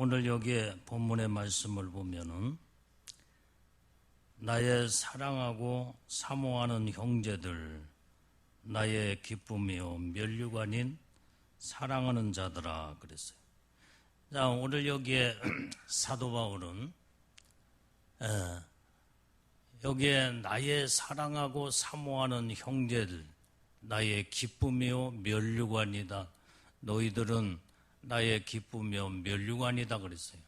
오늘 여기에 본문의 말씀을 보면은 나의 사랑하고 사모하는 형제들, 나의 기쁨이요 면류관인 사랑하는 자들아 그랬어요. 자, 오늘 여기에 사도 바울은 여기에 나의 사랑하고 사모하는 형제들, 나의 기쁨이요 면류관이다. 너희들은 나의 기쁨이요 면류관이다 그랬어요.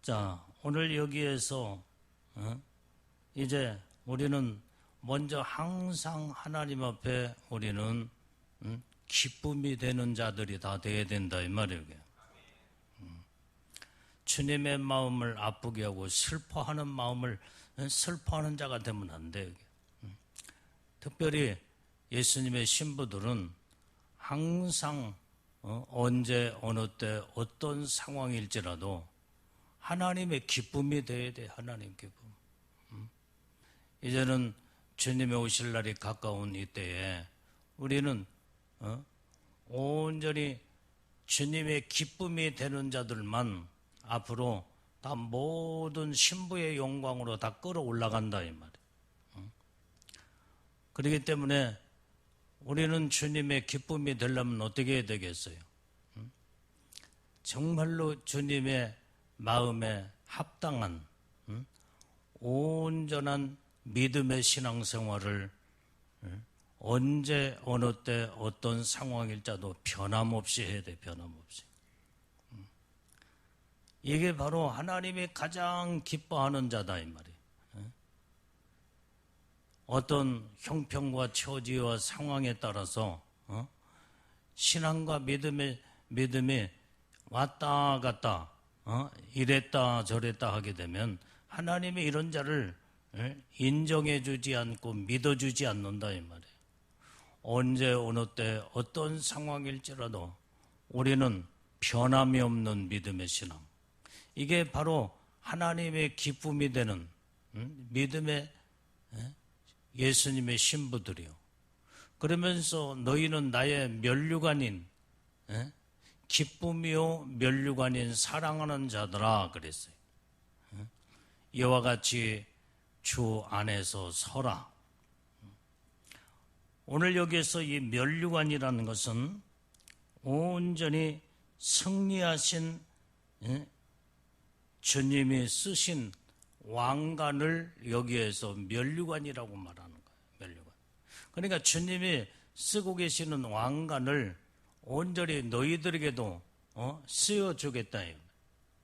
자, 오늘 여기에서 이제 우리는 먼저 항상 하나님 앞에 우리는 기쁨이 되는 자들이 다 돼야 된다 이 말이에요. 주님의 마음을 아프게 하고 슬퍼하는 마음을 슬퍼하는 자가 되면 안 돼요. 특별히 예수님의 신부들은 항상 언제 어느 때 어떤 상황일지라도 하나님의 기쁨이 돼야 돼. 하나님 기쁨. 이제는 주님의 오실 날이 가까운 이때에 우리는 온전히 주님의 기쁨이 되는 자들만 앞으로 다 모든 신부의 영광으로 다 끌어올라간다 이 말이에요. 그렇기 때문에 우리는 주님의 기쁨이 되려면 어떻게 해야 되겠어요? 정말로 주님의 마음에 합당한 온전한 믿음의 신앙생활을 언제 어느 때 어떤 상황일자도 변함없이 해야 돼. 변함없이. 이게 바로 하나님이 가장 기뻐하는 자다 이 말이에요. 어떤 형편과 처지와 상황에 따라서 신앙과 믿음이 왔다 갔다 이랬다 저랬다 하게 되면 하나님이 이런 자를 인정해 주지 않고 믿어주지 않는다 이 말이에요. 언제 어느 때 어떤 상황일지라도 우리는 변함이 없는 믿음의 신앙, 이게 바로 하나님의 기쁨이 되는 믿음의 예수님의 신부들이요. 그러면서 너희는 나의 면류관인 기쁨이요 면류관인 사랑하는 자들아 그랬어요. 이와 같이 주 안에서 서라. 오늘 여기에서 이 면류관이라는 것은 온전히 승리하신 주님이 쓰신 왕관을 여기에서 면류관이라고 말하는 거예요. 면류관. 그러니까 주님이 쓰고 계시는 왕관을 온전히 너희들에게도 쓰여주겠다.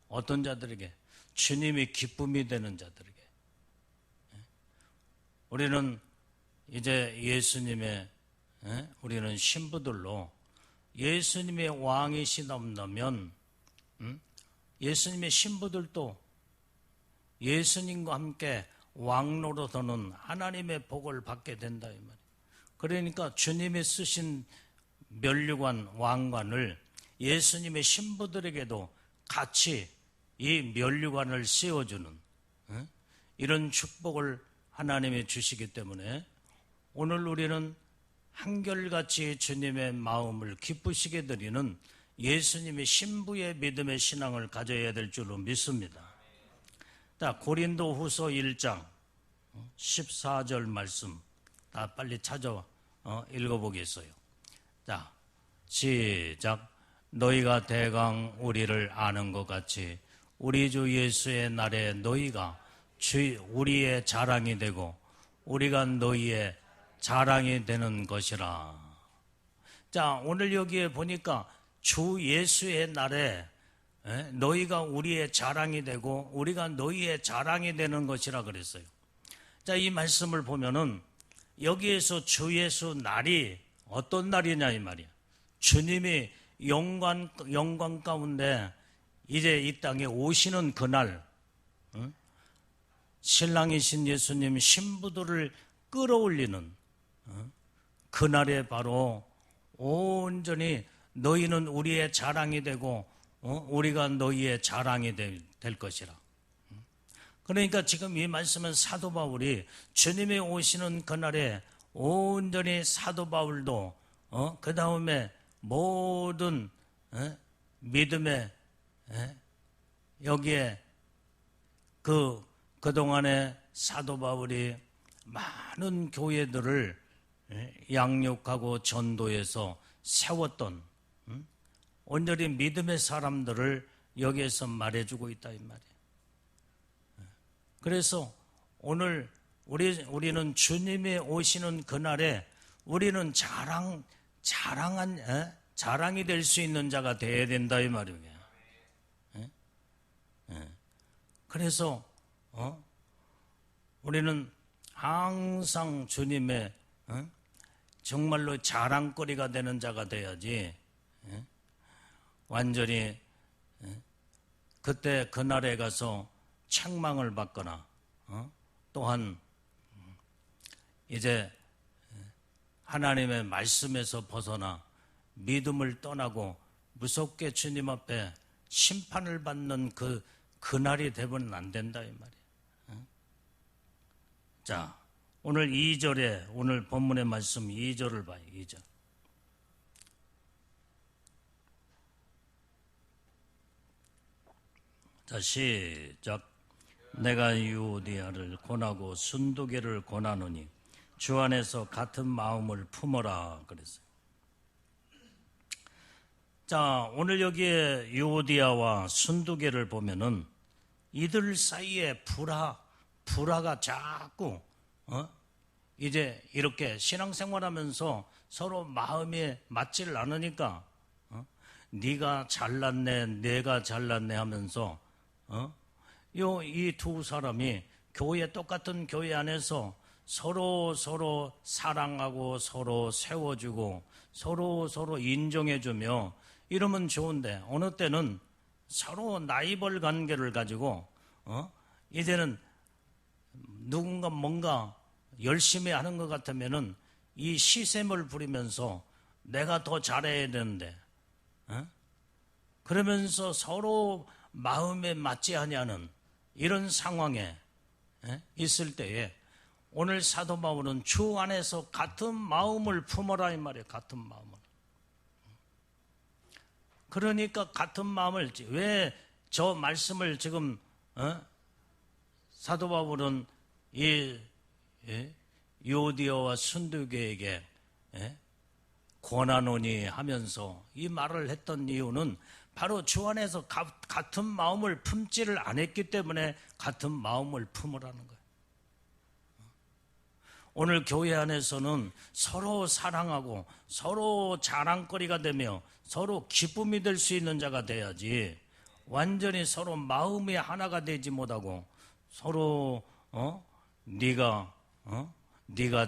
어떤 자들에게? 주님이 기쁨이 되는 자들에게. 우리는 이제 예수님의 우리는 신부들로 예수님의 왕이시다면 예수님의 신부들도 예수님과 함께 왕노릇하는 하나님의 복을 받게 된다 이 말이에요. 그러니까 주님이 쓰신 면류관 왕관을 예수님의 신부들에게도 같이 이 면류관을 씌워주는 이런 축복을 하나님이 주시기 때문에 오늘 우리는 한결같이 주님의 마음을 기쁘시게 드리는 예수님의 신부의 믿음의 신앙을 가져야 될 줄로 믿습니다. 자, 고린도 후서 1장 14절 말씀 다 빨리 찾아 읽어보겠어요. 자, 시작. 너희가 대강 우리를 아는 것 같이 우리 주 예수의 날에 너희가 우리의 자랑이 되고 우리가 너희의 자랑이 되는 것이라. 자, 오늘 여기에 보니까 주 예수의 날에 너희가 우리의 자랑이 되고 우리가 너희의 자랑이 되는 것이라 그랬어요. 자, 이 말씀을 보면은 여기에서 주 예수 날이 어떤 날이냐 이 말이야. 주님이 영광 가운데 이제 이 땅에 오시는 그날, 신랑이신 예수님 신부들을 끌어올리는 그날에 바로 온전히 너희는 우리의 자랑이 되고 우리가 너희의 자랑이 될 것이라. 그러니까 지금 이 말씀은 사도 바울이 주님이 오시는 그날에 온전히 사도 바울도 그 다음에 모든 믿음의 여기에 그동안에 사도 바울이 많은 교회들을 양육하고 전도해서 세웠던 온전히 믿음의 사람들을 여기에서 말해주고 있다 이 말이에요. 그래서 오늘 우리는 주님이 오시는 그날에 우리는 자랑이 될 수 있는 자가 되어야 된다 이 말이에요. 그래서 우리는 항상 주님의 정말로 자랑거리가 되는 자가 돼야지 완전히 그때 그날에 가서 책망을 받거나 또한 이제 하나님의 말씀에서 벗어나 믿음을 떠나고 무섭게 주님 앞에 심판을 받는 그날이 되면 안 된다 이 말이에요. 자, 오늘 2절에 오늘 본문의 말씀 2절을 봐요. 2절. 자, 시작. 내가 유오디아를 권하고 순두개를 권하노니 주 안에서 같은 마음을 품어라 그랬어요. 자, 오늘 여기에 유오디아와 순두개를 보면은 이들 사이에 불화가 자꾸 이제 이렇게 신앙생활하면서 서로 마음이 맞질 않으니까 네가 잘났네 내가 잘났네 하면서 이 두 사람이 똑같은 교회 안에서 서로 사랑하고 서로 세워주고 서로 인정해주며 이러면 좋은데 어느 때는 서로 나이벌 관계를 가지고 이제는 누군가 뭔가 열심히 하는 것 같으면은 이 시샘을 부리면서 내가 더 잘해야 되는데 그러면서 서로 마음에 맞지 아니하는 이런 상황에 있을 때에 오늘 사도 바울은 주 안에서 같은 마음을 품어라 이 말이에요. 같은 마음을. 그러니까 같은 마음을 왜 저 말씀을 지금 사도 바울은 이 유오디아와 순두개에게 권하노니 하면서 이 말을 했던 이유는 바로 주 안에서 같은 마음을 품지를 않았기 때문에 같은 마음을 품으라는 거예요. 오늘 교회 안에서는 서로 사랑하고 서로 자랑거리가 되며 서로 기쁨이 될 수 있는 자가 돼야지 완전히 서로 마음이 하나가 되지 못하고 서로 네가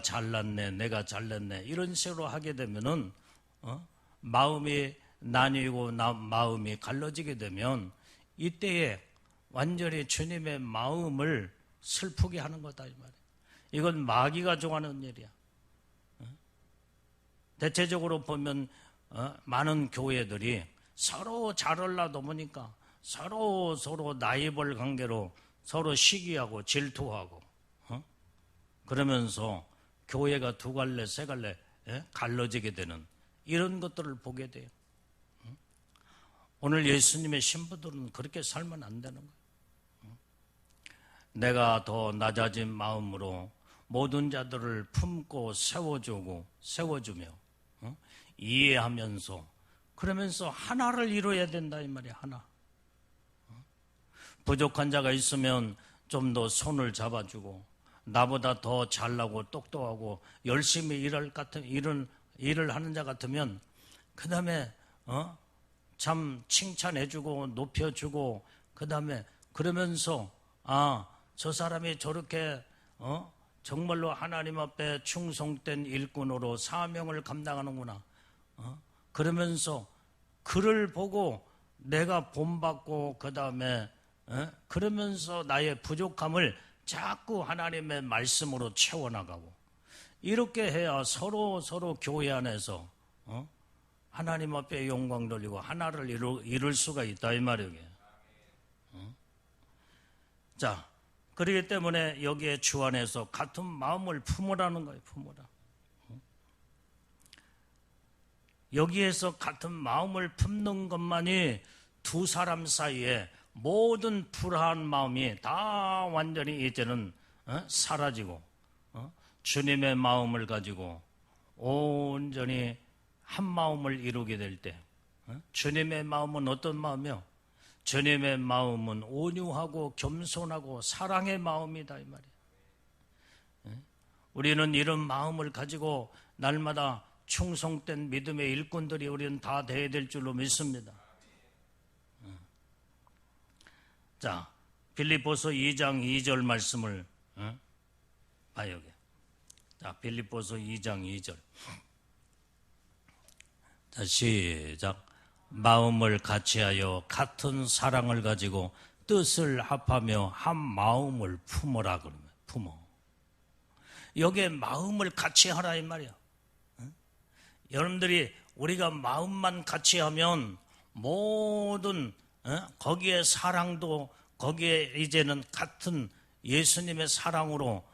잘났네 내가 잘났네 이런 식으로 하게 되면은 마음이 나뉘고 마음이 갈라지게 되면 이때에 완전히 주님의 마음을 슬프게 하는 거다 이 말이에요. 이건 마귀가 좋아하는 일이야. 대체적으로 보면 많은 교회들이 서로 잘하려다 보니까 서로 나이벌 관계로 서로 시기하고 질투하고 그러면서 교회가 두 갈래 세 갈래 갈라지게 되는 이런 것들을 보게 돼요. 오늘 예수님의 신부들은 그렇게 살면 안 되는 거예요. 내가 더 낮아진 마음으로 모든 자들을 품고 세워주며 이해하면서 그러면서 하나를 이루어야 된다 이 말이야. 하나. 부족한 자가 있으면 좀 더 손을 잡아주고 나보다 더 잘나고 똑똑하고 열심히 일을 하는 자 같으면 그 다음에 참 칭찬해주고 높여주고 그 다음에 그러면서 저 사람이 저렇게 정말로 하나님 앞에 충성된 일꾼으로 사명을 감당하는구나. 그러면서 그를 보고 내가 본받고 그 다음에 그러면서 나의 부족함을 자꾸 하나님의 말씀으로 채워나가고 이렇게 해야 서로 교회 안에서 하나님 앞에 영광 돌리고 하나를 이룰 수가 있다 이 말이에요. 자, 그렇기 때문에 여기에 주 안에서 같은 마음을 품으라는 거예요. 품으라. 여기에서 같은 마음을 품는 것만이 두 사람 사이에 모든 불화한 마음이 다 완전히 이제는 사라지고 주님의 마음을 가지고 온전히 한 마음을 이루게 될 때, 주님의 마음은 어떤 마음이요? 주님의 마음은 온유하고 겸손하고 사랑의 마음이다 이 말이에요. 우리는 이런 마음을 가지고 날마다 충성된 믿음의 일꾼들이 우리는 다 돼야 될 줄로 믿습니다. 자, 빌립보서 2장 2절 말씀을 봐요. 여기. 자, 빌립보서 2장 2절. 자, 시작. 마음을 같이하여 같은 사랑을 가지고 뜻을 합하며 한 마음을 품어라 그러면 품어. 여기에 마음을 같이 하라 이 말이야. 여러분들이 우리가 마음만 같이 하면 모든 거기에 사랑도 거기에 이제는 같은 예수님의 사랑으로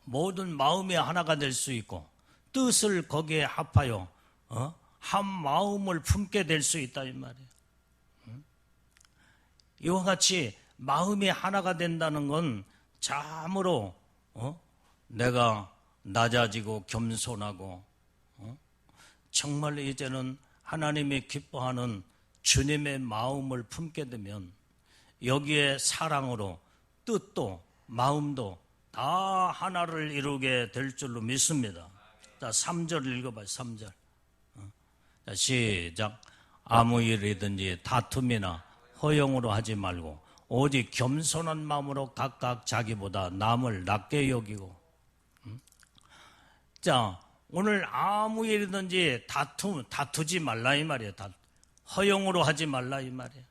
모든 마음이 하나가 될 수 있고 뜻을 거기에 합하여 한 마음을 품게 될 수 있다 이 말이에요. 이와 같이 마음이 하나가 된다는 건 참으로 내가 낮아지고 겸손하고 정말 이제는 하나님이 기뻐하는 주님의 마음을 품게 되면 여기에 사랑으로 뜻도 마음도 다 하나를 이루게 될 줄로 믿습니다. 자, 3절 읽어봐요. 3절. 자, 시작. 아무 일이든지 다툼이나 허용으로 하지 말고 오직 겸손한 마음으로 각각 자기보다 남을 낮게 여기고. 자, 오늘 아무 일이든지 다투지 말라 이 말이에요. 허용으로 하지 말라 이 말이에요.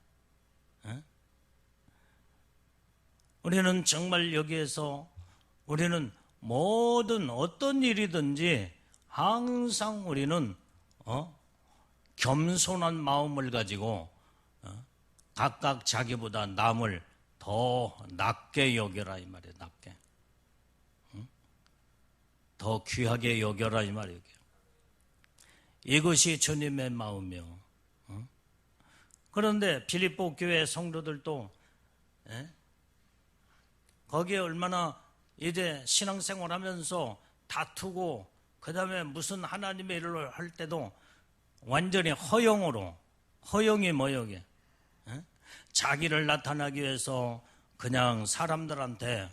우리는 정말 여기에서 우리는 모든 어떤 일이든지 항상 우리는 겸손한 마음을 가지고 각각 자기보다 남을 더 낮게 여겨라 이 말이에요. 낮게. 더 귀하게 여겨라 이 말이에요. 이것이 주님의 마음이요. 그런데 빌립보 교회 성도들도 거기에 얼마나 이제 신앙생활 하면서 다투고 그 다음에 무슨 하나님의 일을 할 때도 완전히 허용으로, 허용이 뭐여게 자기를 나타나기 위해서 그냥 사람들한테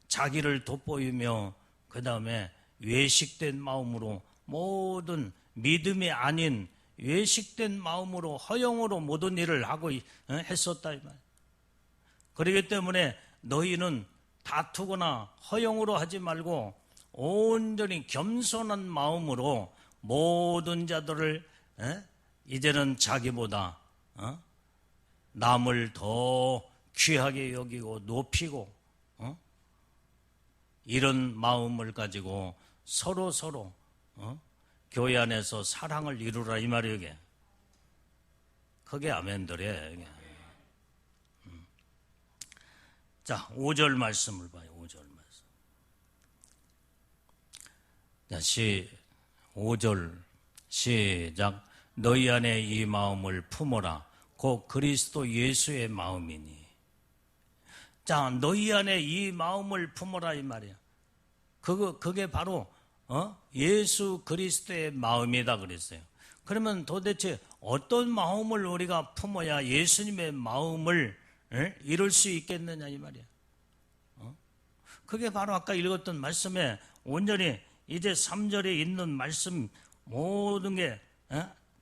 자기를 돋보이며 그 다음에 외식된 마음으로 모든 믿음이 아닌 외식된 마음으로 허용으로 모든 일을 하고 했었다 이 말. 그렇기 때문에 너희는 다투거나 허용으로 하지 말고 온전히 겸손한 마음으로 모든 자들을 이제는 자기보다 남을 더 귀하게 여기고 높이고 이런 마음을 가지고 서로 교회 안에서 사랑을 이루라 이 말이에요. 이게. 그게 아멘들이에요. 자, 5절 말씀을 봐요. 5절 말씀. 자, 5절 시작. 너희 안에 이 마음을 품어라. 곧 그리스도 예수의 마음이니. 자, 너희 안에 이 마음을 품어라 이 말이야. 그게 바로 예수 그리스도의 마음이다 그랬어요. 그러면 도대체 어떤 마음을 우리가 품어야 예수님의 마음을 이룰 수 있겠느냐 이 말이야. 그게 바로 아까 읽었던 말씀에 온전히 이제 3절에 있는 말씀 모든 게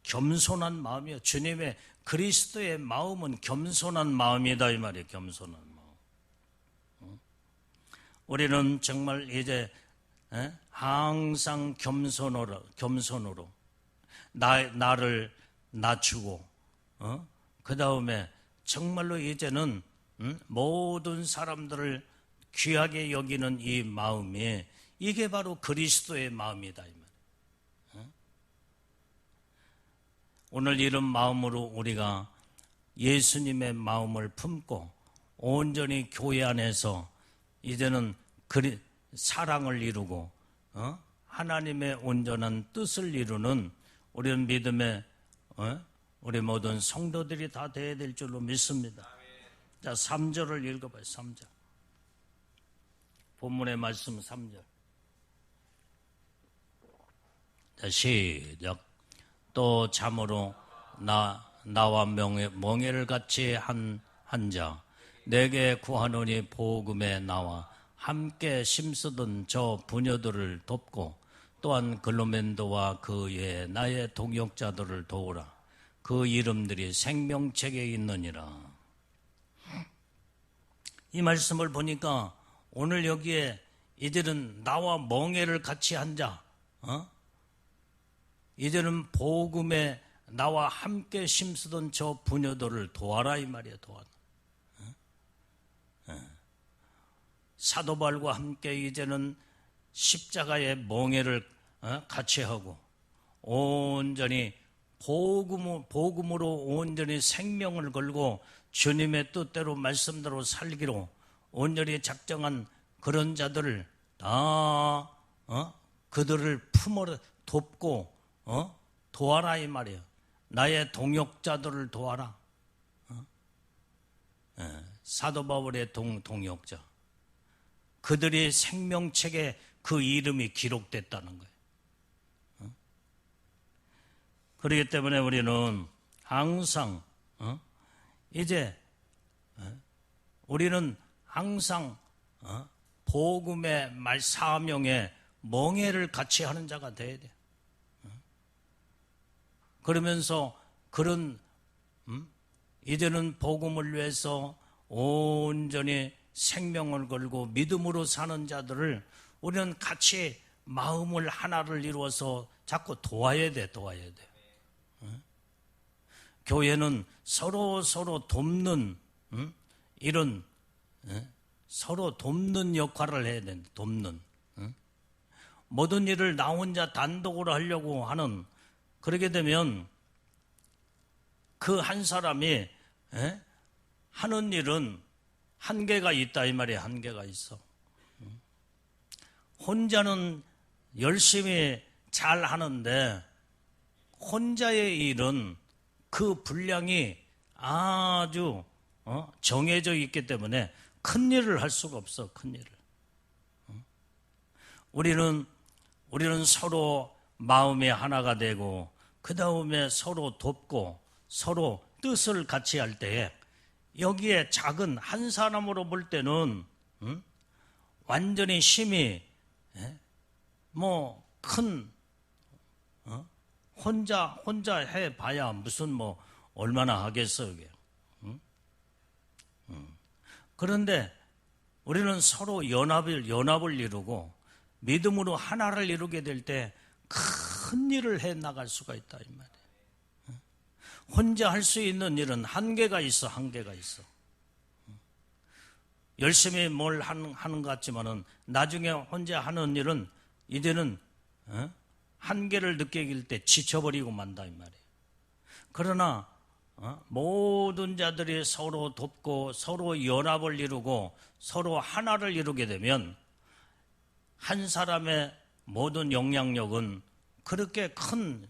겸손한 마음이요. 주님의 그리스도의 마음은 겸손한 마음이다 이 말이에요. 겸손한 마음. 우리는 정말 이제 항상 겸손으로 나를 낮추고 그 다음에 정말로 이제는 모든 사람들을 귀하게 여기는 이 마음이 이게 바로 그리스도의 마음이다 이 말. 오늘 이런 마음으로 우리가 예수님의 마음을 품고 온전히 교회 안에서 이제는 사랑을 이루고 하나님의 온전한 뜻을 이루는 우리는 믿음의 우리 모든 성도들이 다 돼야 될 줄로 믿습니다. 자, 3절을 읽어봐요. 3절. 본문의 말씀 3절. 자, 시작. 또 참으로 나와 멍에를 같이 한 자 내게 구하노니 복음에 나와 함께 심쓰던 저 부녀들을 돕고 또한 글로멘도와 그의 나의 동역자들을 도우라. 그 이름들이 생명책에 있느니라. 이 말씀을 보니까 오늘 여기에 이들은 나와 멍에를 같이 한 자, 이들은 복음에 나와 함께 심쓰던 저 부녀들을 도와라 이 말이야. 도와라. 사도 바울과 함께 이제는 십자가의 멍에를 같이 하고 온전히 복음으로 온전히 생명을 걸고 주님의 뜻대로 말씀대로 살기로 온전히 작정한 그런 자들을 다 그들을 품어 돕고 도와라 이 말이에요. 나의 동역자들을 도와라. 사도 바울의 동역자. 그들이 생명책에 그 이름이 기록됐다는 거예요. 그렇기 때문에 우리는 항상 이제 우리는 항상 복음의 말 사명에 멍에를 같이 하는 자가 돼야 돼. 그러면서 그런 이제는 복음을 위해서 온전히 생명을 걸고 믿음으로 사는 자들을 우리는 같이 마음을 하나를 이루어서 자꾸 도와야 돼. 교회는 서로 돕는 이런 서로 돕는 역할을 해야 된다. 돕는 모든 일을 나 혼자 단독으로 하려고 하는 그러게 되면 그 한 사람이 하는 일은 한계가 있다 이 말이야. 한계가 있어. 혼자는 열심히 잘 하는데 혼자의 일은 그 분량이 아주 정해져 있기 때문에 큰 일을 할 수가 없어. 큰 일을. 우리는 서로 마음이 하나가 되고 그 다음에 서로 돕고 서로 뜻을 같이 할 때에 여기에 작은 한 사람으로 볼 때는 완전히 힘이 큰 혼자 해봐야 무슨 얼마나 하겠어 이게. 그런데 우리는 서로 연합을 이루고 믿음으로 하나를 이루게 될 때 큰 일을 해 나갈 수가 있다 이 말이에요. 혼자 할 수 있는 일은 한계가 있어. 열심히 뭘 하는 것 같지만은 나중에 혼자 하는 일은 이제는 한계를 느끼길 때 지쳐버리고 만다 이 말이에요. 그러나 모든 자들이 서로 돕고 서로 연합을 이루고 서로 하나를 이루게 되면 한 사람의 모든 영향력은 그렇게 큰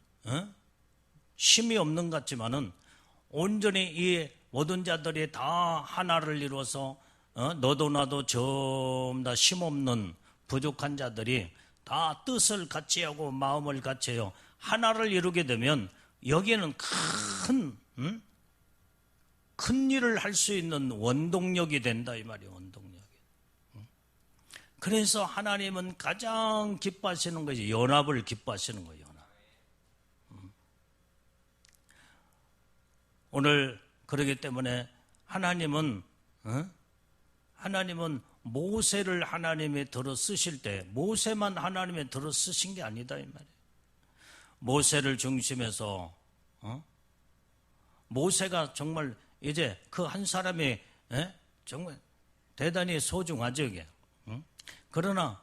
힘이 없는 것 같지만은 온전히 이 모든 자들이 다 하나를 이루어서 너도 나도 좀 다 힘없는 부족한 자들이 다 뜻을 같이 하고 마음을 같이 해요. 하나를 이루게 되면 여기에는 큰 일을 할 수 있는 원동력이 된다 이 말이에요. 원동력이. 그래서 하나님은 가장 기뻐하시는 것이 연합을 기뻐하시는 거예요. 연합. 오늘 그러기 때문에 하나님은 모세를 하나님이 들어 쓰실 때 모세만 하나님이 들어 쓰신 게 아니다 이 말이에요. 모세를 중심해서 모세가 정말 이제 그 한 사람이 정말 대단히 소중하죠 이게. 그러나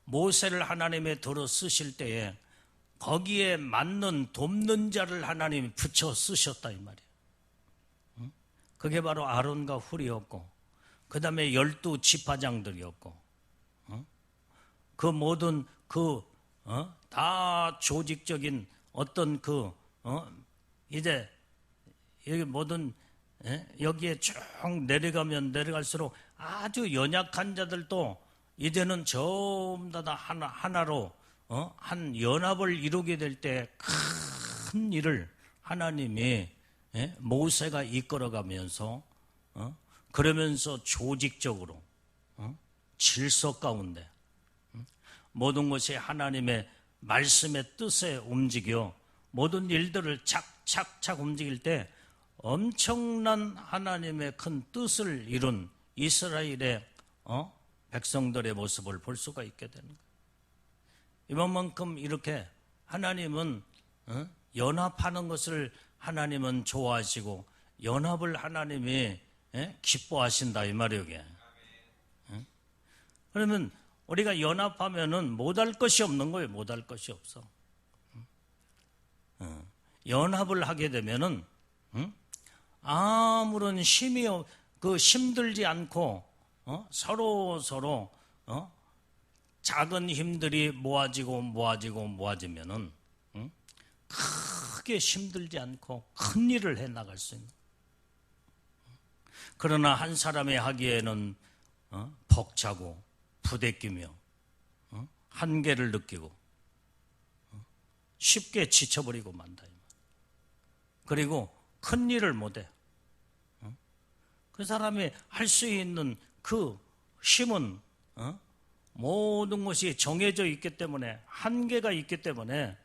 모세를 하나님이 들어 쓰실 때에 거기에 맞는 돕는 자를 하나님이 붙여 쓰셨다 이 말이에요. 그게 바로 아론과 훌이었고 그 다음에 12지파장들이었고 그 모든 다 조직적인 어떤 이제 여기 모든 여기에 쭉 내려가면 내려갈수록 아주 연약한 자들도 이제는 전부 다 하나로 한 연합을 이루게 될 때 큰 일을 하나님이 모세가 이끌어가면서 그러면서 조직적으로 질서 가운데 모든 것이 하나님의 말씀의 뜻에 움직여 모든 일들을 착착착 움직일 때 엄청난 하나님의 큰 뜻을 이룬 이스라엘의 백성들의 모습을 볼 수가 있게 되는 거예요. 이만큼 이렇게 하나님은 연합하는 것을 하나님은 좋아하시고 연합을 하나님이 기뻐하신다 이 말이에요. 이게. 그러면 우리가 연합하면은 못할 것이 없는 거예요. 못할 것이 없어. 연합을 하게 되면은 아무런 힘들지 않고 서로 작은 힘들이 모아지면은 크게 힘들지 않고 큰 일을 해 나갈 수 있는. 그러나 한 사람이 하기에는 벅차고 부대끼며 한계를 느끼고 쉽게 지쳐버리고 만다. 그리고 큰 일을 못해. 그 사람이 할 수 있는 그 힘은 모든 것이 정해져 있기 때문에 한계가 있기 때문에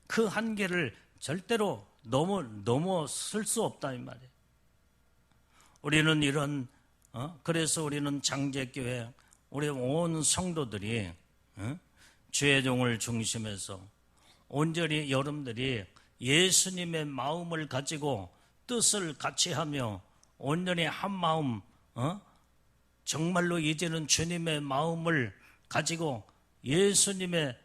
그 한계를 절대로 넘어설 수 없다 이 말이에요. 우리는 그래서 우리는 장제교회 우리 온 성도들이 주의 종을 중심해서 온전히 여러분들이 예수님의 마음을 가지고 뜻을 같이 하며 온전히 한 마음 정말로 이제는 주님의 마음을 가지고 예수님의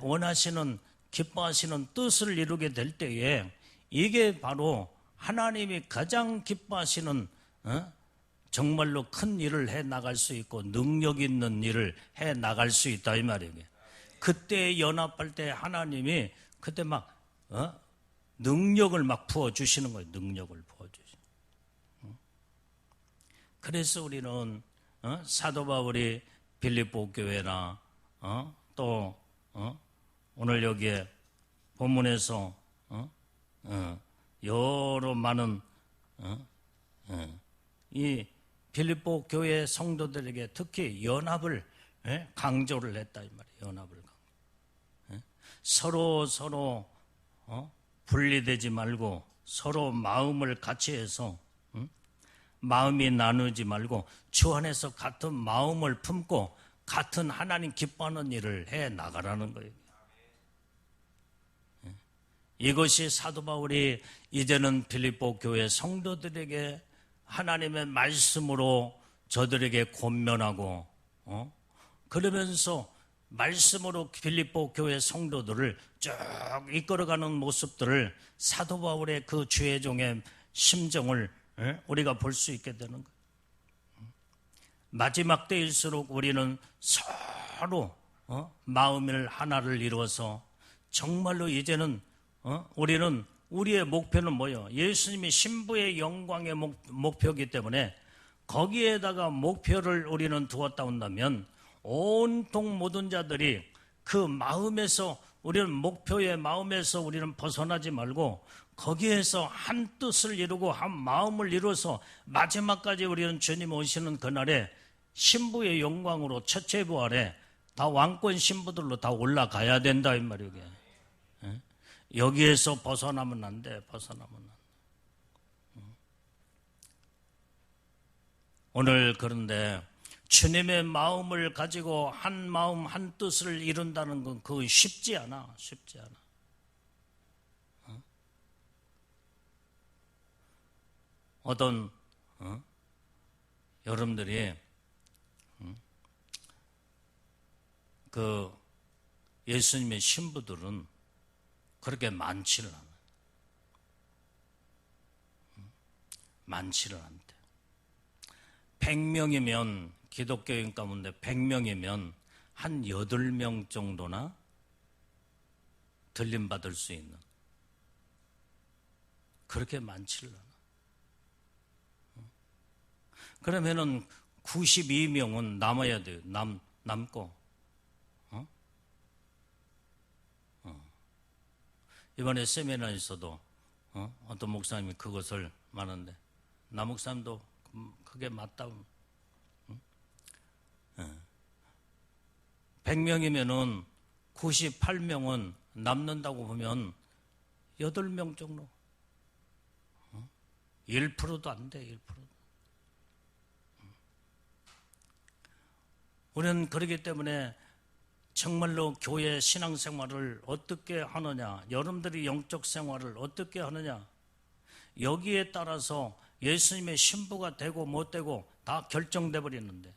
원하시는 기뻐하시는 뜻을 이루게 될 때에 이게 바로 하나님이 가장 기뻐하시는 정말로 큰 일을 해 나갈 수 있고 능력 있는 일을 해 나갈 수 있다 이 말이에요. 그때 연합할 때 하나님이 그때 막 능력을 막 부어주시는 거예요. 능력을 부어주시는. 그래서 우리는 사도 바울이 빌립보 교회나 또 오늘 여기에 본문에서 여러 많은 이 빌립보 교회 성도들에게 특히 연합을 강조를 했다 이 말이에요. 연합을 서로 분리되지 말고 서로 마음을 같이 해서 마음이 나누지 말고 주 안에서 같은 마음을 품고 같은 하나님 기뻐하는 일을 해 나가라는 거예요. 이것이 사도 바울이 이제는 빌립보 교회 성도들에게 하나님의 말씀으로 저들에게 권면하고 그러면서 말씀으로 필립보 교회 성도들을 쭉 이끌어가는 모습들을 사도 바울의 그 주의 종의 심정을 우리가 볼 수 있게 되는 거예요. 마지막 때일수록 우리는 서로 마음을 하나를 이루어서 정말로 이제는 우리는 우리의 목표는 뭐예요? 예수님이 신부의 영광의 목표이기 때문에 거기에다가 목표를 우리는 두었다 온다면 온통 모든 자들이 그 마음에서 우리는 목표의 마음에서 우리는 벗어나지 말고 거기에서 한 뜻을 이루고 한 마음을 이루어서 마지막까지 우리는 주님 오시는 그날에 신부의 영광으로 첫째 부활에 다 왕권 신부들로 다 올라가야 된다 이 말이에요. 여기에서 벗어나면 안 돼. 벗어나면 안 돼. 오늘 그런데 주님의 마음을 가지고 한 마음 한 뜻을 이룬다는 건 그거 쉽지 않아. 쉽지 않아. 어떤 여러분들이 그 예수님의 신부들은 그렇게 많지를 않아요. 많지를 않대. 100명이면 기독교인 가운데 100명이면 한 8명 정도나 들림받을 수 있는 그렇게 많지를 않아. 그러면은 92명은 남아야 돼요. 남고. 이번에 세미나에서도 어떤 목사님이 그것을 말하는데 남 목사님도 그게 맞다고. 100명이면은 98명은 남는다고 보면 8명 정도. 1%도 안 돼, 1%도. 우리는 그렇기 때문에 정말로 교회 신앙생활을 어떻게 하느냐, 여러분들이 영적 생활을 어떻게 하느냐, 여기에 따라서 예수님의 신부가 되고 못 되고 다 결정돼 버리는데,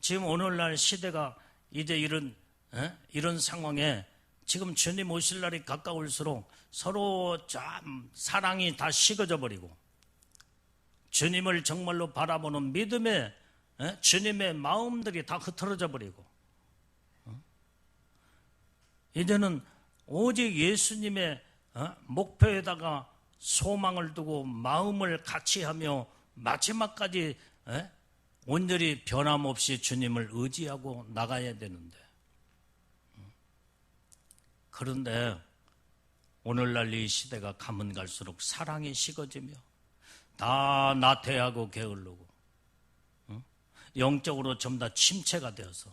지금 오늘날 시대가 이제 이런 상황에 지금 주님 오실 날이 가까울수록 서로 참 사랑이 다 식어져 버리고, 주님을 정말로 바라보는 믿음의 주님의 마음들이 다 흐트러져 버리고, 이제는 오직 예수님의 목표에다가 소망을 두고 마음을 같이 하며 마지막까지 온전히 변함없이 주님을 의지하고 나가야 되는데, 그런데 오늘날 이 시대가 가면 갈수록 사랑이 식어지며 다 나태하고 게을르고 영적으로 전부 다 침체가 되어서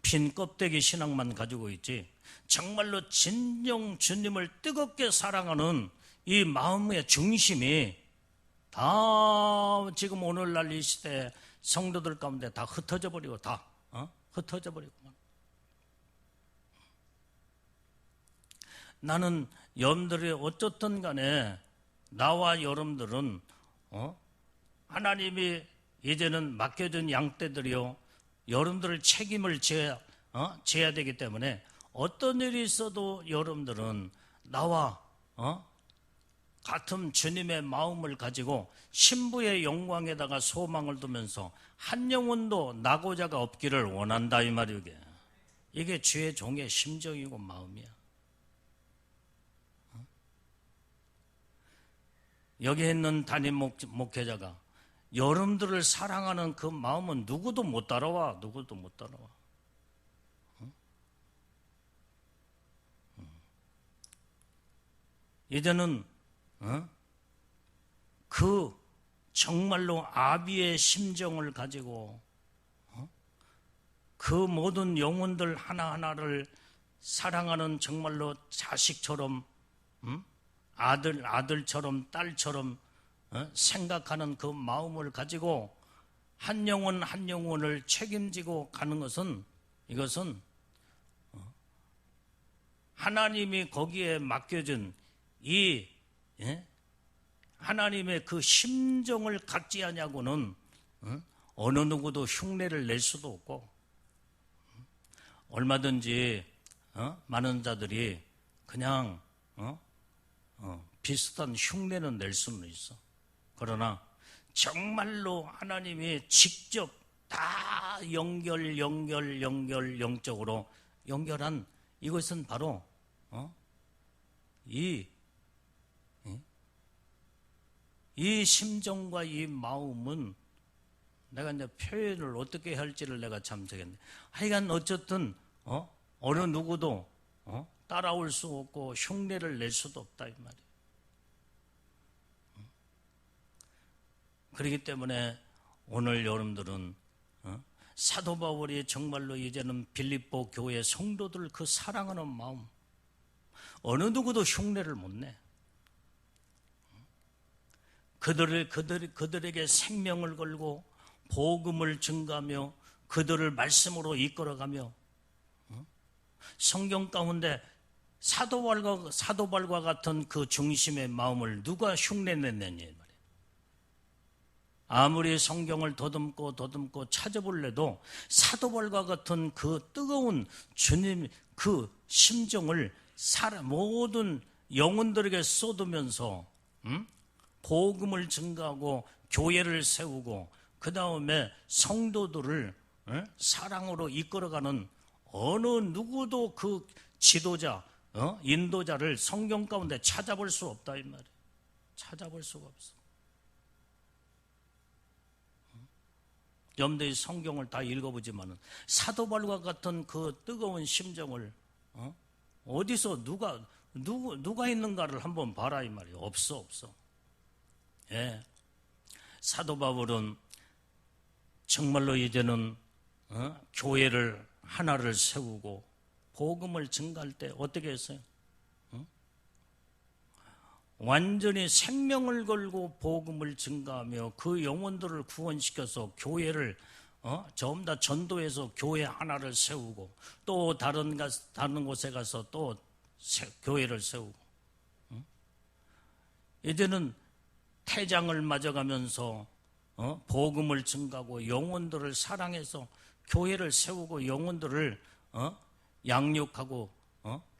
빈 껍데기 신앙만 가지고 있지, 정말로 진정 주님을 뜨겁게 사랑하는 이 마음의 중심이 다 지금 오늘날 이 시대 성도들 가운데 다 흩어져 버리고 흩어져 버리고. 나는 여러분들이 어쨌든 간에 나와 여러분들은 하나님이 이제는 맡겨준 양떼들이요, 여러분들 책임을 져야 되기 때문에 어떤 일이 있어도 여러분들은 나와 같은 주님의 마음을 가지고 신부의 영광에다가 소망을 두면서 한 영혼도 나고자가 없기를 원한다, 이 말이오. 이게 주의 종의 심정이고 마음이야. 여기 있는 담임 목회자가 여러분들을 사랑하는 그 마음은 누구도 못 따라와. 누구도 못 따라와. 이제는 그 정말로 아비의 심정을 가지고 그 모든 영혼들 하나하나를 사랑하는 정말로 자식처럼, 아들처럼, 딸처럼 생각하는 그 마음을 가지고 한 영혼 한 영혼을 책임지고 가는 것은, 이것은 하나님이 거기에 맡겨준 이 하나님의 그 심정을 갖지 않냐고는 어느 누구도 흉내를 낼 수도 없고, 얼마든지 많은 자들이 그냥 비슷한 흉내는 낼 수는 있어. 그러나 정말로 하나님이 직접 다 영적으로 연결한 이것은 바로 이 심정과 이 마음은 내가 이제 표현을 어떻게 할지를 내가 참 되겠네. 하여간 어쨌든 어느 누구도 따라올 수 없고 흉내를 낼 수도 없다, 이 말이에요. 그렇기 때문에 오늘 여러분들은 사도 바울이 정말로 이제는 빌립보 교회 성도들 그 사랑하는 마음, 어느 누구도 흉내를 못 내. 그들에게 생명을 걸고 복음을 증가하며 그들을 말씀으로 이끌어가며 성경 가운데 사도발과 같은 그 중심의 마음을 누가 흉내냈느냐 말이에요. 아무리 성경을 더듬고 찾아볼래도 사도발과 같은 그 뜨거운 주님 그 심정을 모든 영혼들에게 쏟으면서 복음을 증가하고 교회를 세우고 그 다음에 성도들을 사랑으로 이끌어가는 어느 누구도 그 지도자, 인도자를 성경 가운데 찾아볼 수 없다 이 말이에요. 찾아볼 수가 없어. 여러분들이 성경을 다 읽어보지만은 사도 바울과 같은 그 뜨거운 심정을 어디서 누가 있는가를 한번 봐라 이 말이에요. 없어. 예. 사도 바울은 정말로 이제는 교회를 하나를 세우고 복음을 증가할 때 어떻게 했어요? 완전히 생명을 걸고 복음을 증가하며 그 영혼들을 구원시켜서 교회를 전부 다 전도해서 교회 하나를 세우고 또 다른 곳에 가서 또 교회를 세우고 이제는 태장을 맞아가면서 복음을 증가하고 영혼들을 사랑해서 교회를 세우고 영혼들을 양육하고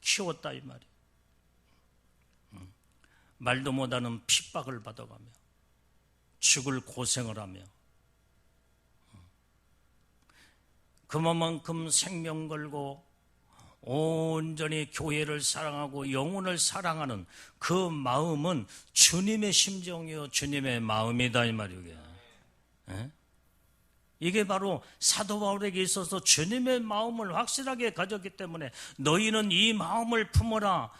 키웠다 이 말이에요. 말도 못하는 핍박을 받아가며 죽을 고생을 하며 그만큼 생명 걸고 온전히 교회를 사랑하고 영혼을 사랑하는 그 마음은 주님의 심정이요 주님의 마음이다 이 말이에요. 이게 바로 사도 바울에게 있어서 주님의 마음을 확실하게 가졌기 때문에 너희는 이 마음을 품어라.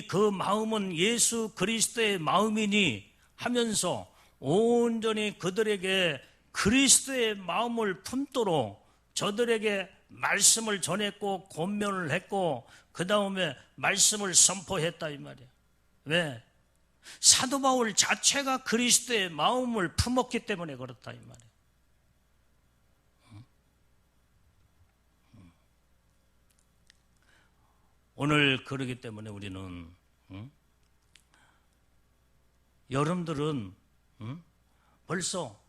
그 마음은 예수 그리스도의 마음이니 하면서 온전히 그들에게 그리스도의 마음을 품도록 저들에게 말씀을 전했고 권면을 했고 그 다음에 말씀을 선포했다 이 말이에요. 왜? 사도 바울 자체가 그리스도의 마음을 품었기 때문에 그렇다 이 말이에요. 오늘 그러기 때문에 우리는 여러분들은 벌써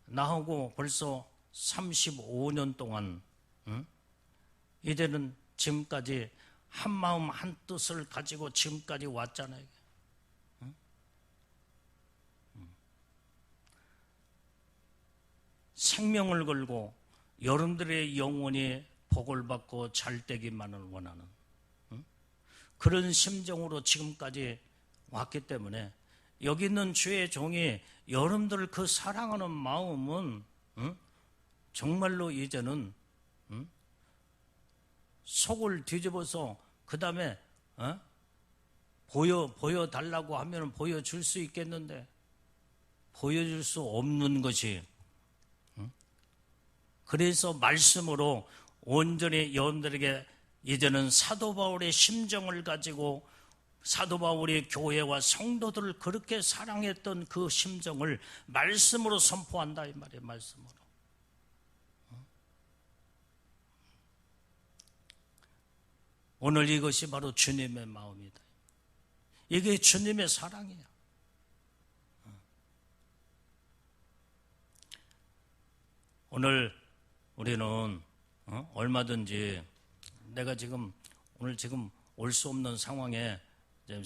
나하고 벌써 35년 동안 이제는 지금까지 한 마음 한 뜻을 가지고 지금까지 왔잖아요. 생명을 걸고 여러분들의 영혼이 복을 받고 잘되기만을 원하는 그런 심정으로 지금까지 왔기 때문에 여기 있는 주의 종이 여러분들을 그 사랑하는 마음은 정말로 이제는 속을 뒤집어서 그 다음에 보여달라고 하면 보여줄 수 있겠는데 보여줄 수 없는 것이 그래서 말씀으로 온전히 여러분들에게 이제는 사도 바울의 심정을 가지고 사도 바울이 교회와 성도들을 그렇게 사랑했던 그 심정을 말씀으로 선포한다 이 말이에요. 말씀으로. 오늘 이것이 바로 주님의 마음이다. 이게 주님의 사랑이야. 오늘 우리는 얼마든지 내가 오늘 올 수 없는 상황에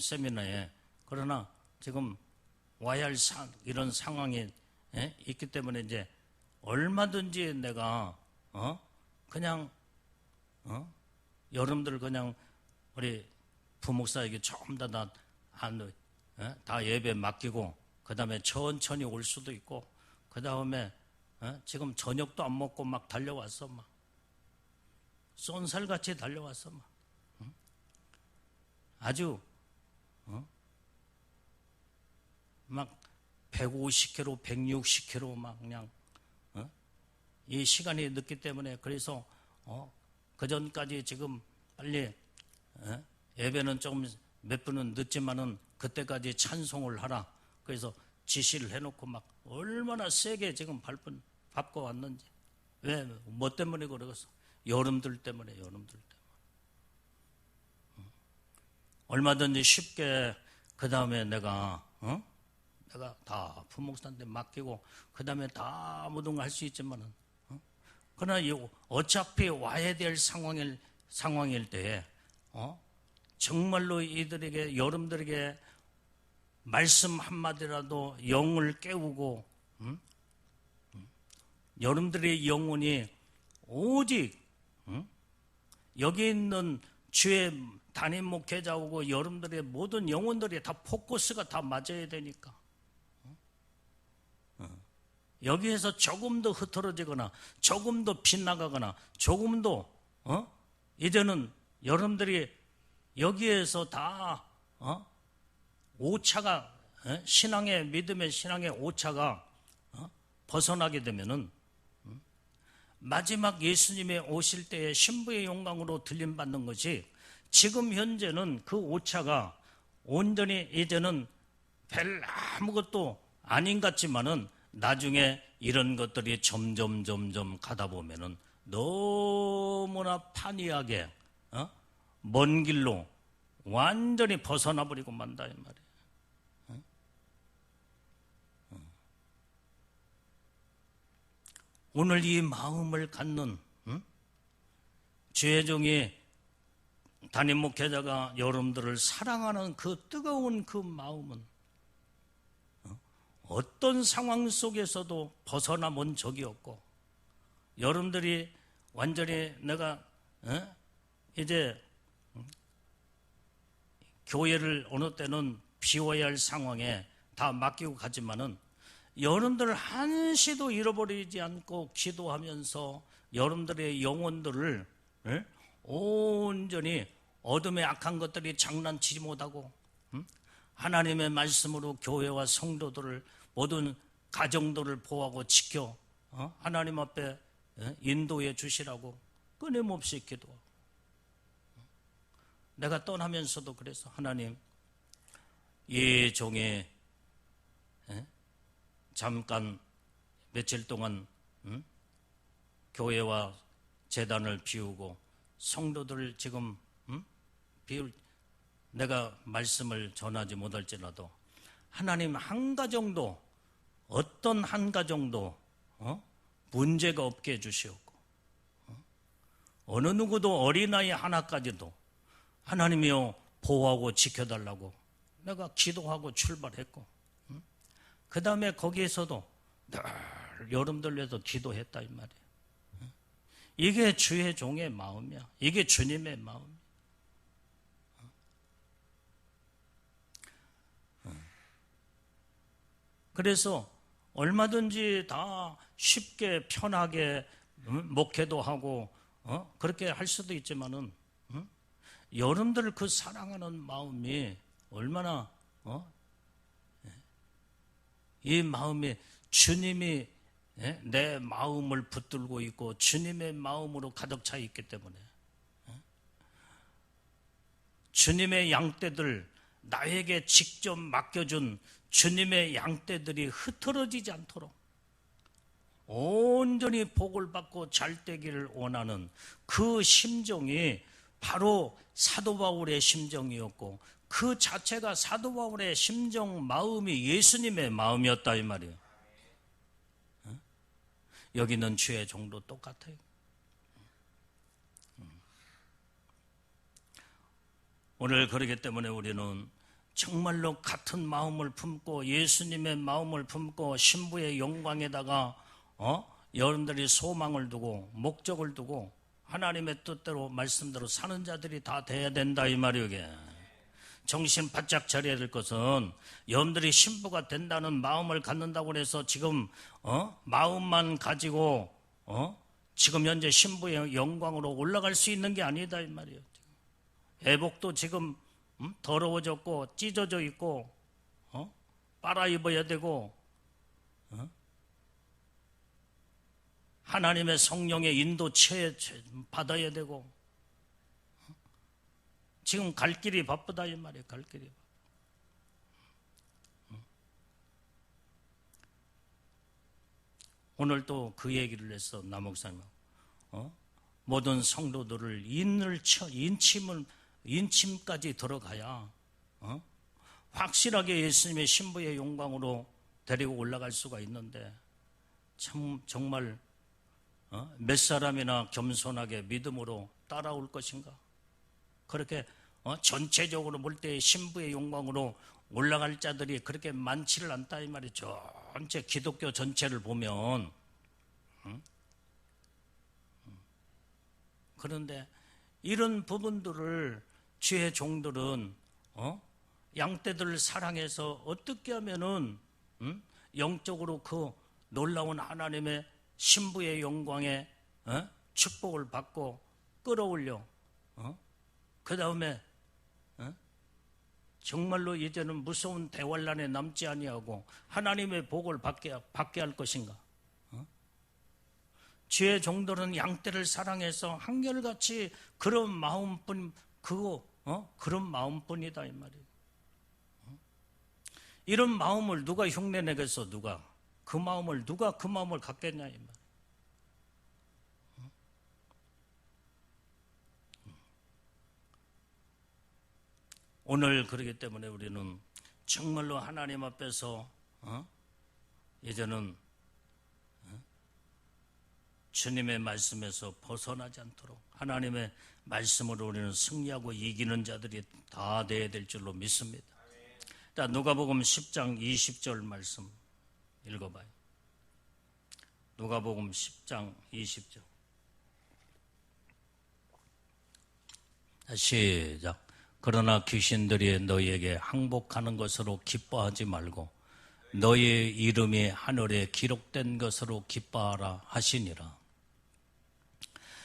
세미나에 그러나 지금 와야 할 이런 상황이 있기 때문에 이제 얼마든지 내가 그냥 여러분들 그냥 우리 부목사에게 전부 다 예배 맡기고 그 다음에 천천히 올 수도 있고 그 다음에 지금 저녁도 안 먹고 막 달려왔어 막 쏜살같이 달려왔어 막 아주 막 150km, 160km 막 그냥 이 시간이 늦기 때문에 그래서 그 전까지 지금 빨리 예배는 조금 몇 분은 늦지만은 그때까지 찬송을 하라. 그래서 지시를 해놓고 막 얼마나 세게 지금 밟고 왔는지. 왜? 뭐 때문에 그러겠어? 여름들 때문에. 얼마든지 쉽게 그 다음에 내가 다 부목사한테 맡기고 그 다음에 다 모든 걸 할 수 있지만은 그러나 어차피 와야 될 상황일 때에 정말로 여러분들에게 말씀 한마디라도 영을 깨우고 여러분들의 영혼이 오직 여기 있는 주의 담임 목회자하고 여러분들의 모든 영혼들이 다 포커스가 다 맞아야 되니까. 여기에서 조금 더 흐트러지거나 조금 더 빗나가거나 조금 더 이제는 여러분들이 여기에서 다 오차가 신앙의 믿음의 신앙의 오차가 벗어나게 되면은 마지막 예수님의 오실 때에 신부의 영광으로 들림받는 것이 지금 현재는 그 오차가 온전히 이제는 별 아무것도 아닌 것 같지만은 나중에 이런 것들이 점점 가다 보면은 너무나 판이하게 먼 길로 완전히 벗어나 버리고 만다 이 말이에요. 오늘 이 마음을 갖는 주의 종이 담임 목회자가 여러분들을 사랑하는 그 뜨거운 그 마음은 어떤 상황 속에서도 벗어나 본 적이 없고, 여러분들이 완전히 내가 이제 교회를 어느 때는 비워야 할 상황에 다 맡기고 가지만은 여러분들 한시도 잃어버리지 않고 기도하면서 여러분들의 영혼들을 온전히 어둠의 악한 것들이 장난치지 못하고 하나님의 말씀으로 교회와 성도들을 모든 가정들을 보호하고 지켜 하나님 앞에 인도해 주시라고 끊임없이 기도하고, 내가 떠나면서도 그래서 하나님 이 종의 잠깐 며칠 동안 교회와 재단을 비우고 성도들을 지금 비울, 내가 말씀을 전하지 못할지라도 하나님 한 가정도 어떤 한 가정도 문제가 없게 해주시옵고 어느 누구도 어린아이 하나까지도 하나님이여 보호하고 지켜달라고 내가 기도하고 출발했고, 그 다음에 거기에서도 늘 여러분들 위해서 기도했다 이 말이에요. 이게 주의 종의 마음이야. 이게 주님의 마음이야. 그래서 얼마든지 다 쉽게 편하게 목회도 하고 그렇게 할 수도 있지만은 여러분들 그 사랑하는 마음이 얼마나 이 마음이 주님이 내 마음을 붙들고 있고 주님의 마음으로 가득 차 있기 때문에 주님의 양떼들, 나에게 직접 맡겨준 주님의 양떼들이 흐트러지지 않도록 온전히 복을 받고 잘 되기를 원하는 그 심정이 바로 사도 바울의 심정이었고, 그 자체가 사도 바울의 심정 마음이 예수님의 마음이었다 이 말이에요. 여기는 주의 종도 똑같아요. 오늘 그렇기 때문에 우리는 정말로 같은 마음을 품고 예수님의 마음을 품고 신부의 영광에다가 여러분들이 소망을 두고 목적을 두고 하나님의 뜻대로 말씀대로 사는 자들이 다 돼야 된다 이 말이에요. 이게 정신 바짝 차려야 될 것은 여러분들이 신부가 된다는 마음을 갖는다고 해서 지금 마음만 가지고 지금 현재 신부의 영광으로 올라갈 수 있는 게 아니다 이 말이에요. 애복도 지금 더러워졌고 찢어져 있고 빨아 입어야 되고 하나님의 성령의 인도 받아야 되고 지금 갈 길이 바쁘다 이 말이에요. 갈 길이. 오늘 또 그 얘기를 했어. 남목사님. 모든 성도들을 인침까지 들어가야 확실하게 예수님의 신부의 영광으로 데리고 올라갈 수가 있는데, 정말 몇 사람이나 겸손하게 믿음으로 따라올 것인가? 그렇게 전체적으로 볼 때 신부의 영광으로 올라갈 자들이 그렇게 많지를 않다 이 말이죠. 전체 기독교 전체를 보면 그런데 이런 부분들을 주의 종들은 양떼들을 사랑해서 어떻게 하면은 영적으로 그 놀라운 하나님의 신부의 영광에 축복을 받고 끌어올려 그 다음에 정말로 이제는 무서운 대환란에 남지 아니하고 하나님의 복을 받게 할 것인가? 주의 종들은 양떼를 사랑해서 한결같이 그런 마음뿐 그런 마음뿐이다 이 말이에요. 이런 마음을 누가 흉내내겠어? 누가 그 마음을 갖겠냐 이 말. 오늘 그렇기 때문에 우리는 정말로 하나님 앞에서 이제는 주님의 말씀에서 벗어나지 않도록 하나님의 말씀으로 우리는 승리하고 이기는 자들이 다 되어야 될 줄로 믿습니다. 자, 누가복음 10장 20절 말씀 읽어봐요. 누가복음 10장 20절. 시작. 그러나 귀신들이 너희에게 항복하는 것으로 기뻐하지 말고 너희의 이름이 하늘에 기록된 것으로 기뻐하라 하시니라.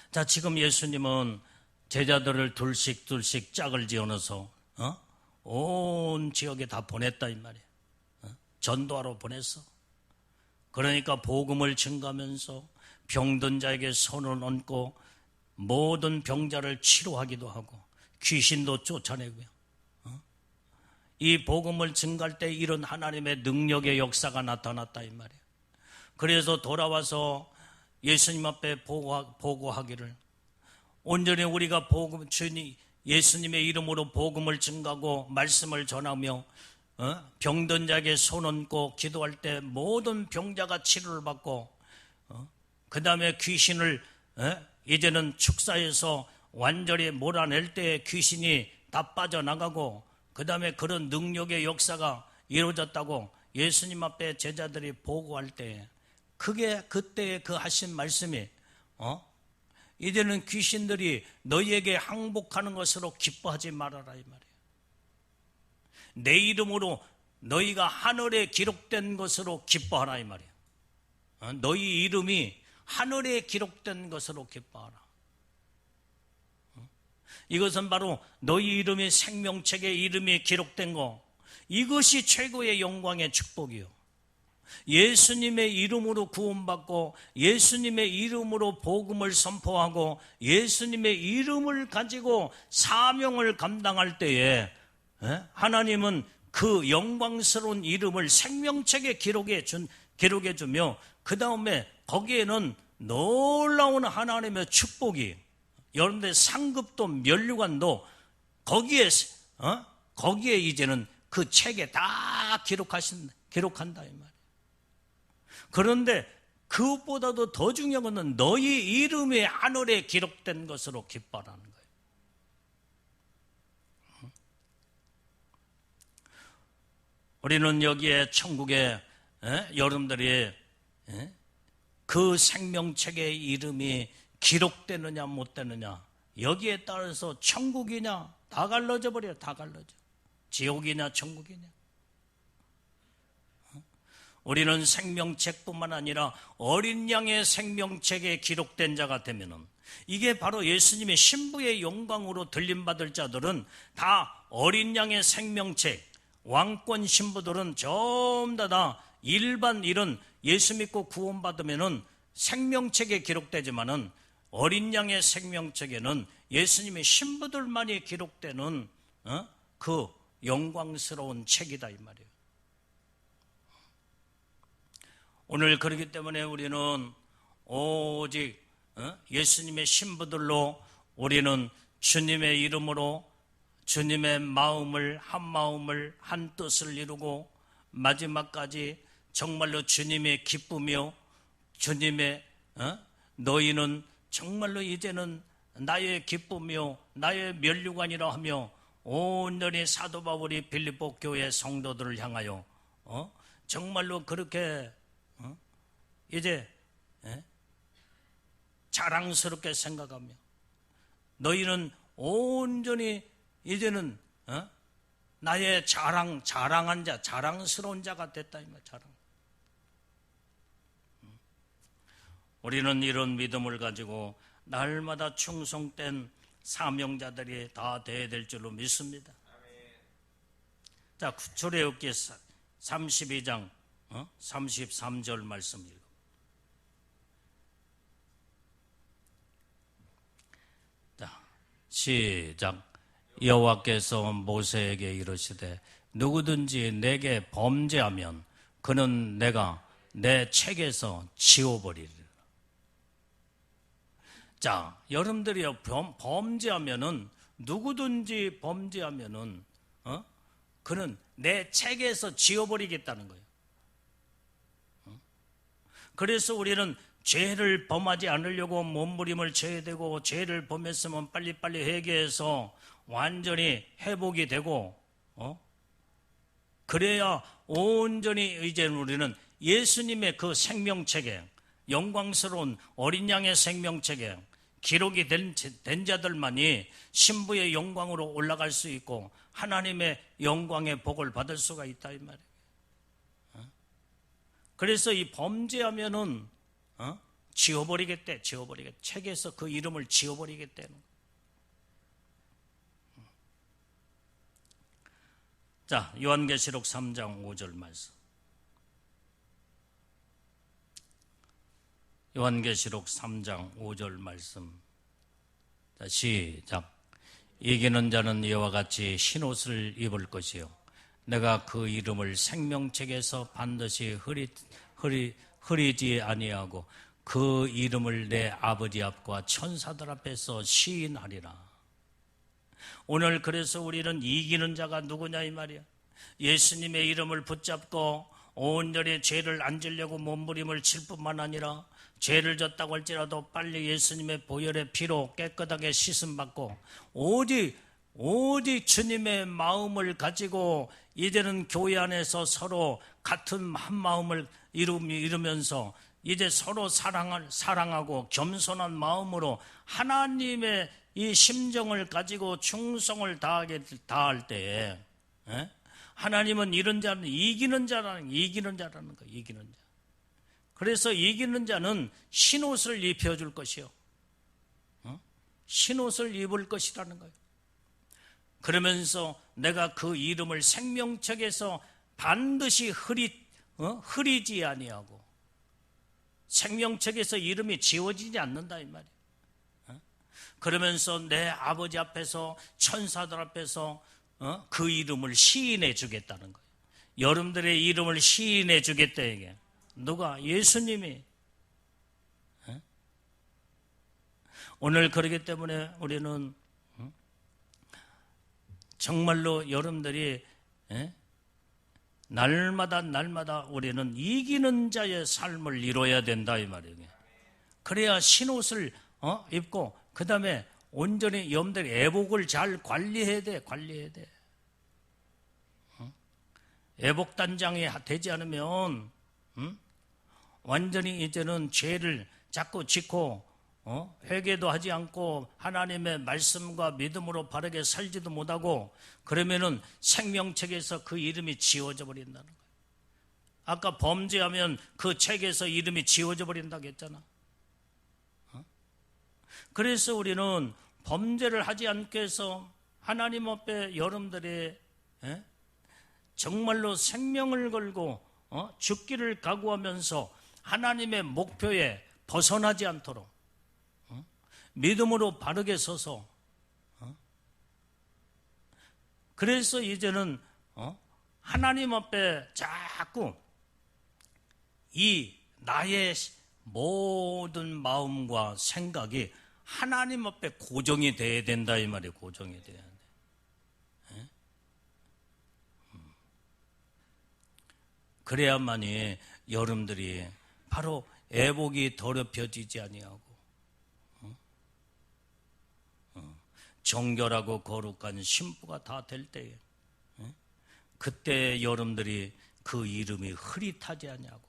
자, 지금 예수님은 제자들을 둘씩 짝을 지어넣어서 온 지역에 다 보냈다 이 말이에요. 전도하러 보냈어. 그러니까 복음을 증가하면서 병든 자에게 손을 얹고 모든 병자를 치료하기도 하고 귀신도 쫓아내고요. 이 복음을 증가할 때 이런 하나님의 능력의 역사가 나타났다 이 말이에요. 그래서 돌아와서 예수님 앞에 보고하기를 온전히 우리가 예수님의 이름으로 복음을 증가하고 말씀을 전하며 병든 자에게 손 얹고 기도할 때 모든 병자가 치료를 받고 그 다음에 귀신을 이제는 축사해서 완전히 몰아낼 때 귀신이 다 빠져나가고 그 다음에 그런 능력의 역사가 이루어졌다고 예수님 앞에 제자들이 보고할 때 그게 그때 그 하신 말씀이 이제는 귀신들이 너희에게 항복하는 것으로 기뻐하지 말아라 이 말이에요. 내 이름으로 너희가 하늘에 기록된 것으로 기뻐하라 이 말이에요. 너희 이름이 하늘에 기록된 것으로 기뻐하라. 이것은 바로 너희 이름이 생명책에 이름이 기록된 거, 이것이 최고의 영광의 축복이요. 예수님의 이름으로 구원받고 예수님의 이름으로 복음을 선포하고 예수님의 이름을 가지고 사명을 감당할 때에 하나님은 그 영광스러운 이름을 생명책에 기록해 주며 그 다음에 거기에는 놀라운 하나님의 축복이 여러분들 상급도 면류관도 거기에 이제는 그 책에 다 기록한다 이 말이에요. 그런데 그것보다도 더 중요한 것은 너희 이름이 하늘에 기록된 것으로 기뻐하라는 거예요. 우리는 여기에 천국에 여러분들이 그 생명책의 이름이 기록되느냐 못 되느냐 여기에 따라서 천국이냐 다 갈라져 버려요. 다 갈라져. 지옥이냐 천국이냐. 우리는 생명책뿐만 아니라 어린 양의 생명책에 기록된 자가 되면은 이게 바로 예수님의 신부의 영광으로 들림받을 자들은 다 어린 양의 생명책, 왕권 신부들은 전부 다 일반 이런 예수 믿고 구원받으면은 생명책에 기록되지만은 어린 양의 생명책에는 예수님의 신부들만이 기록되는 그 영광스러운 책이다 이 말이에요. 오늘 그렇기 때문에 우리는 오직 예수님의 신부들로 우리는 주님의 이름으로 주님의 마음을 한 뜻을 이루고 마지막까지 정말로 주님의 기쁨이요 주님의 너희는 정말로 이제는 나의 기쁨이요 나의 면류관이라 하며 온전히 사도 바울이 빌립보 교회 성도들을 향하여 정말로 그렇게 이제 자랑스럽게 생각하며 너희는 온전히 이제는 나의 자랑한 자, 자랑스러운 자가 됐다 이 말. 자랑. 우리는 이런 믿음을 가지고 날마다 충성된 사명자들이 다 되어야 될 줄로 믿습니다. 자, 출애굽기 32장 33절 말씀 읽어. 자, 시작. 여호와께서 모세에게 이르시되 누구든지 내게 범죄하면 그는 내가 내 책에서 지워버리리라. 자, 여러분들이요, 범죄하면은, 누구든지 범죄하면은 그는 내 책에서 지워버리겠다는 거예요. 그래서 우리는 죄를 범하지 않으려고 몸부림을 쳐야 되고, 죄를 범했으면 빨리빨리 회개해서 완전히 회복이 되고, 그래야 온전히 이제 우리는 예수님의 그 생명책에, 영광스러운 어린 양의 생명책에 기록이 된 자들만이 신부의 영광으로 올라갈 수 있고 하나님의 영광의 복을 받을 수가 있다 이 말이에요. 그래서 이 범죄하면은 지워버리겠대. 책에서 그 이름을 지워버리겠다는 거예요. 자, 요한계시록 3장 5절 말씀. 요한계시록 3장 5절 말씀. 자, 시작. 이기는 자는 이와 같이 흰옷을 입을 것이요 내가 그 이름을 생명책에서 반드시 흐리지 아니하고 그 이름을 내 아버지 앞과 천사들 앞에서 시인하리라. 오늘 그래서 우리는 이기는 자가 누구냐 이 말이야. 예수님의 이름을 붙잡고 온전히 죄를 안 지려고 몸부림을 칠 뿐만 아니라 죄를 졌다고 할지라도 빨리 예수님의 보혈의 피로 깨끗하게 씻음받고 오직 주님의 마음을 가지고 이제는 교회 안에서 서로 같은 한 마음을 이루면서 이제 서로 사랑하고 겸손한 마음으로 하나님의 이 심정을 가지고 충성을 다할 때에 하나님은 이런 자는 이기는 자라는 거예요. 이기는 자. 그래서 이기는 자는 흰옷을 입혀줄 것이요. 흰옷을 입을 것이라는 거예요. 그러면서 내가 그 이름을 생명책에서 반드시 흐리지 아니하고 생명책에서 이름이 지워지지 않는다 이 말이에요. 그러면서 내 아버지 앞에서 천사들 앞에서 그 이름을 시인해 주겠다는 거예요. 여러분들의 이름을 시인해 주겠다 이게. 누가? 예수님이. 오늘 그러기 때문에 우리는 정말로 여러분들이 날마다 우리는 이기는 자의 삶을 이뤄야 된다 이 말이에요. 그래야 흰옷을 입고 그 다음에 온전히 여러분들이 애복을 잘 관리해야 돼. 애복단장이 되지 않으면 완전히 이제는 죄를 자꾸 짓고 회개도 하지 않고 하나님의 말씀과 믿음으로 바르게 살지도 못하고 그러면은 생명책에서 그 이름이 지워져 버린다는 거예요. 아까 범죄하면 그 책에서 이름이 지워져 버린다고 했잖아. 그래서 우리는 범죄를 하지 않게 해서 하나님 앞에 여러분들이 정말로 생명을 걸고 죽기를 각오하면서 하나님의 목표에 벗어나지 않도록 믿음으로 바르게 서서 그래서 이제는 하나님 앞에 자꾸 이 나의 모든 마음과 생각이 하나님 앞에 고정이 돼야 된다 이 말이에요. 고정이 돼야 돼. 그래야만이 여러분들이 바로 애복이 더럽혀지지 아니하고 정결하고 거룩한 신부가 다 될 때에 그때 여러분들이 그 이름이 흐릿하지 아니하고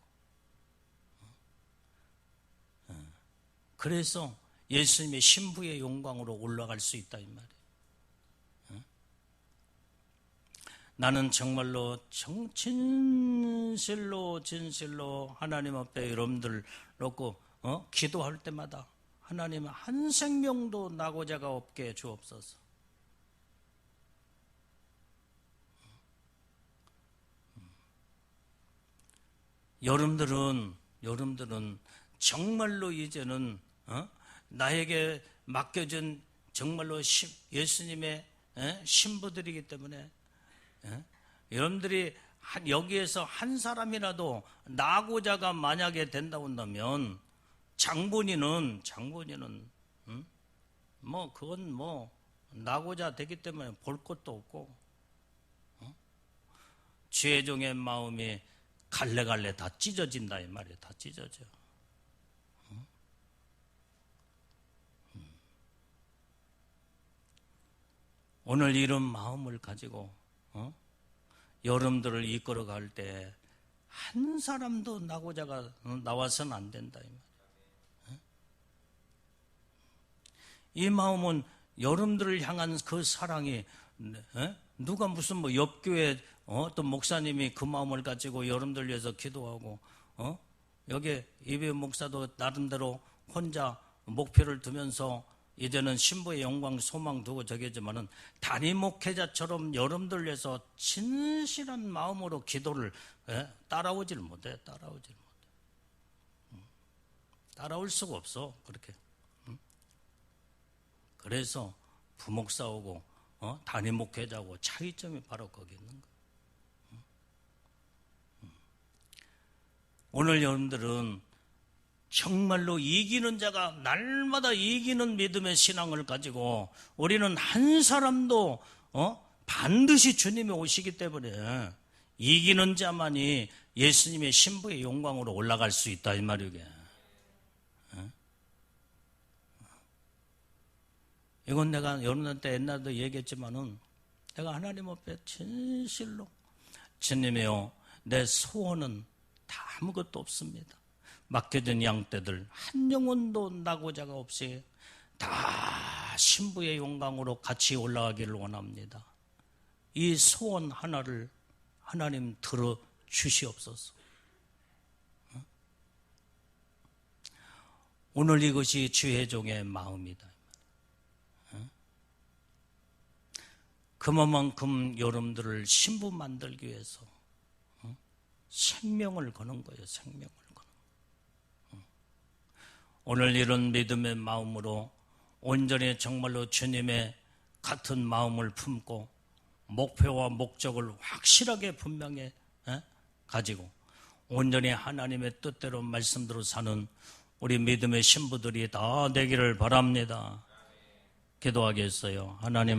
그래서 예수님의 신부의 영광으로 올라갈 수 있다 이 말이에요. 나는 정말로 진실로 하나님 앞에 여러분들 놓고 기도할 때마다 하나님 한 생명도 나고자가 없게 주옵소서. 여러분들은 정말로 이제는 나에게 맡겨진 정말로 예수님의 신부들이기 때문에 여러분들이 여기에서 한 사람이라도 나고자가 만약에 된다고 한다면 장본인은 그건 나고자 되기 때문에 볼 것도 없고 죄종의 마음이 갈래갈래 다 찢어진다 이 말이에요. 다 찢어져. 오늘 이런 마음을 가지고 여러분들을 이끌어갈 때 한 사람도 나고자가 나와서는 안 된다 이 말이에요. 이 마음은 여러분들을 향한 그 사랑이 누가 무슨 옆교회 어떤 목사님이 그 마음을 가지고 여러분들 위해서 기도하고 여기 이배 목사도 나름대로 혼자 목표를 두면서 이제는 신부의 영광 소망 두고 저기지만은 단임 목회자처럼 여러분들 위해서 진실한 마음으로 기도를 따라오질 못해. 따라올 수가 없어. 그렇게. 그래서 부목사하고 단임 목회자하고 차이점이 바로 거기 있는 거예요. 오늘 여러분들은 정말로 이기는 자가 날마다 이기는 믿음의 신앙을 가지고 우리는 한 사람도 반드시 주님이 오시기 때문에 이기는 자만이 예수님의 신부의 영광으로 올라갈 수 있다 이 말이게. 이건 내가 여러분한테 옛날에도 얘기했지만은 내가 하나님 앞에 진실로 주님이요 내 소원은 다 아무것도 없습니다. 맡겨진 양떼들 한 영혼도 나고자가 없이 다 신부의 영광으로 같이 올라가기를 원합니다. 이 소원 하나를 하나님 들어 주시옵소서. 오늘 이것이 주회종의 마음이다. 그만큼 여러분들을 신부 만들기 위해서 생명을 거는 거예요. 생명을 거는. 오늘 이런 믿음의 마음으로 온전히 정말로 주님의 같은 마음을 품고 목표와 목적을 확실하게 분명히 가지고 온전히 하나님의 뜻대로 말씀대로 사는 우리 믿음의 신부들이 다 되기를 바랍니다. 기도하겠어요. 하나님